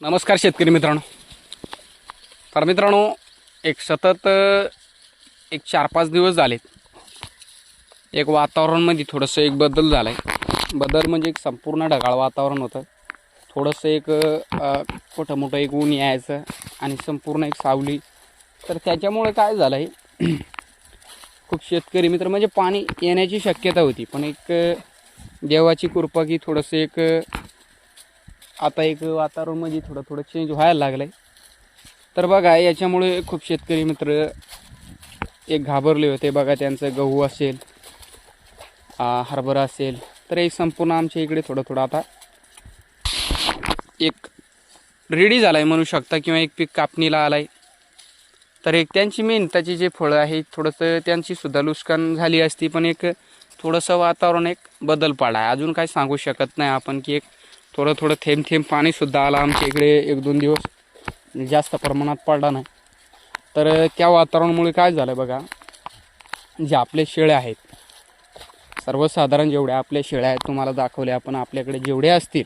नमस्कार शेतकरी मित्रांनो. तर मित्रांनो, एक सतत 4-5 दिवस झालेत. एक वातावरणमध्ये थोडंसं एक बदल झाला आहे. बदल म्हणजे एक संपूर्ण ढगाळ वातावरण होतं. थोडंसं एक मोठं मोठं एक ऊन यायचं आणि संपूर्ण एक सावली. तर त्याच्यामुळे काय झालं आहे, खूप शेतकरी मित्र म्हणजे पाणी येण्याची शक्यता होती, पण एक देवाची कृपा की थोडंसं एक आता एक वातावरण म्हणजे थोडं चेंज व्हायला लागलं आहे. तर बघा, याच्यामुळे खूप शेतकरी मित्र एक घाबरले होते. बघा, त्यांचं गहू असेल, हरभरा असेल, तर एक संपूर्ण आमच्या इकडे थोडं आता एक रेडी झाला आहे म्हणू शकता, किंवा एक पीक कापणीला आला आहे. तर एक त्यांची मेहनताची जे फळं आहे थोडंसं त्यांचीसुद्धा नुकसान झाली असती, पण एक थोडंसं वातावरण एक बदल पडला आहे. अजून काही सांगू शकत नाही आपण की एक थोडं थेंब थेंब पाणीसुद्धा आला आमच्या इकडे 1-2 दिवस, जास्त प्रमाणात पडला नाही. तर त्या वातावरणामुळे काय झालं बघा, जे आपले शेळ्या आहेत, सर्वसाधारण जेवढ्या आपल्या शेळ्या आहेत तुम्हाला दाखवल्या आपण, आपल्याकडे जेवढे असतील,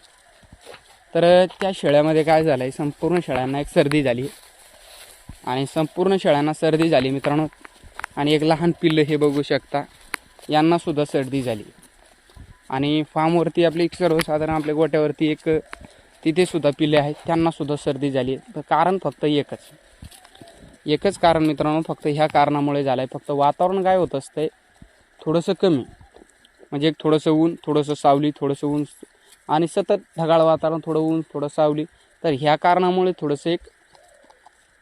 तर त्या शेळ्यामध्ये काय झालं आहे, संपूर्ण शेळ्यांना एक सर्दी झाली. आणि संपूर्ण शेळ्यांना सर्दी झाली मित्रांनो. आणि एक लहान पिल्लं हे बघू शकता, यांनासुद्धा सर्दी झाली. आणि फार्मवरती आपली सर्वसाधारण आपल्या गोट्यावरती एक तिथेसुद्धा पिल्ले आहेत, त्यांनासुद्धा सर्दी झाली. तर कारण फक्त एकच कारण मित्रांनो, फक्त ह्या कारणामुळे झालं आहे. फक्त वातावरण काय होत असतंय, थोडंसं कमी म्हणजे एक थोडंसं ऊन, थोडंसं सावली, थोडंसं ऊन, आणि सतत ढगाळ वातावरण, थोडं ऊन थोडं सावली. तर ह्या कारणामुळे थोडंसं एक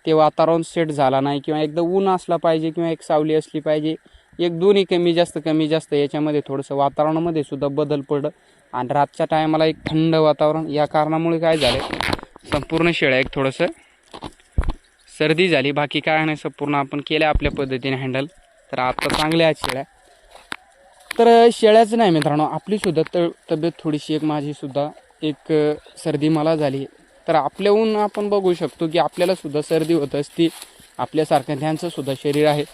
ते वातावरण सेट झाला नाही, किंवा एकदा ऊन असला पाहिजे किंवा एक सावली असली पाहिजे. एक दोन्ही कमी जास्त याच्यामध्ये थोडंसं वातावरणामध्ये सुद्धा बदल पडलं. आणि रातच्या टायमाला एक थंड वातावरण, या कारणामुळे काय झालं, संपूर्ण शेळ्या एक थोडंसं सर्दी झाली. बाकी काय नाही, संपूर्ण आपण केल्या आपल्या पद्धतीने हँडल. तर आता चांगल्या आहेत शेळ्या. तर शेळ्याच नाही मित्रांनो, आपलीसुद्धा तब्येत थोडीशी एक माझीसुद्धा एक सर्दी मला झाली. तर आपल्याहून आपण बघू शकतो की आपल्यालासुद्धा सर्दी होत असती, आपल्यासारख्या त्यांचंसुद्धा शरीर आहे.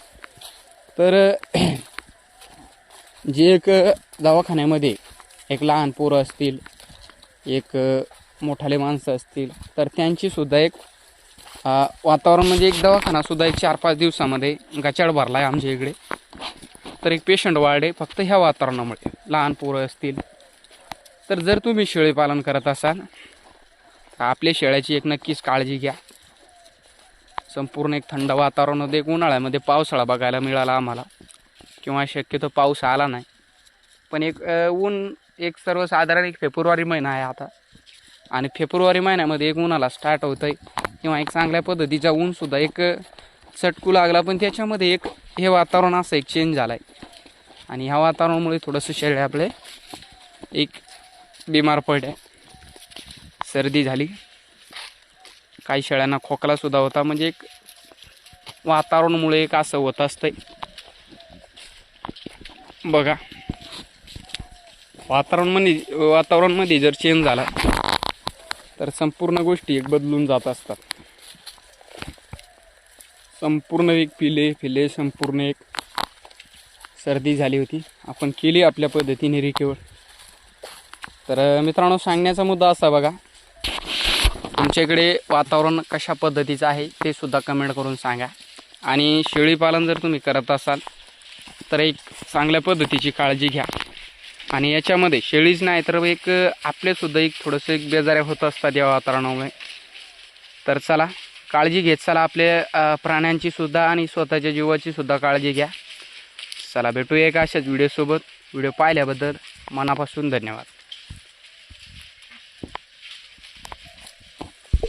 तर जे एक दवाखान्यामध्ये एक लहान पोरं असतील, एक मोठाले माणसं असतील, तर त्यांचीसुद्धा एक वातावरण म्हणजे एक दवाखानासुद्धा एक 4-5 दिवसामध्ये गचाळ भरला आहे आमच्या इकडे. तर एक पेशंट वाढले फक्त ह्या वातावरणामुळे. लहान पोरं असतील, तर जर तुम्ही शेळीपालन करत असाल तर आपल्या शेळ्याची एक नक्कीच काळजी घ्या. संपूर्ण एक थंड वातावरणामध्ये एक उन्हाळ्यामध्ये पावसाळा बघायला मिळाला आम्हाला, किंवा शक्यतो पाऊस आला नाही. पण एक ऊन एक सर्वसाधारण एक फेब्रुवारी महिना आहे आता, आणि फेब्रुवारी महिन्यामध्ये एक उन्हाला स्टार्ट होतं आहे, किंवा एक चांगल्या पद्धतीचा ऊनसुद्धा एक चटकू लागला. पण त्याच्यामध्ये एक हे वातावरण असं एक चेंज झालं आहे, आणि ह्या वातावरणामुळे थोडंसं शेळ्या आपले एक बिमार पडले, सर्दी झाली. काही शेळ्यांना खोकलासुद्धा होता. म्हणजे एक वातावरणामुळे एक असं होत असतंय बघा. वातावरणमध्ये जर चेंज झाला तर संपूर्ण गोष्टी एक बदलून जात असतात. संपूर्ण एक पिले संपूर्ण एक सर्दी झाली होती. आपण केली आपल्या पद्धतीने रिकवर. तर मित्रांनो, सांगण्याचा मुद्दा असा बघा, तुमच्याकडे वातावरण कशा पद्धतीचं आहे ते सुद्धा कमेंट करून सांगा. आणि शेळीपालन जर तुम्ही करत असाल तर एक चांगल्या पद्धतीची काळजी घ्या. आणि याच्यामध्ये शेळीच नाही तर एक आपलेसुद्धा एक थोडंसं एक बेजाऱ्या होत असतात या वातावरणामुळे. तर चला, काळजी घेत चला आपल्या प्राण्यांचीसुद्धा आणि स्वतःच्या जीवाचीसुद्धा काळजी घ्या. चला, भेटूया एका अशाच व्हिडिओसोबत. व्हिडिओ पाहिल्याबद्दल मनापासून धन्यवाद.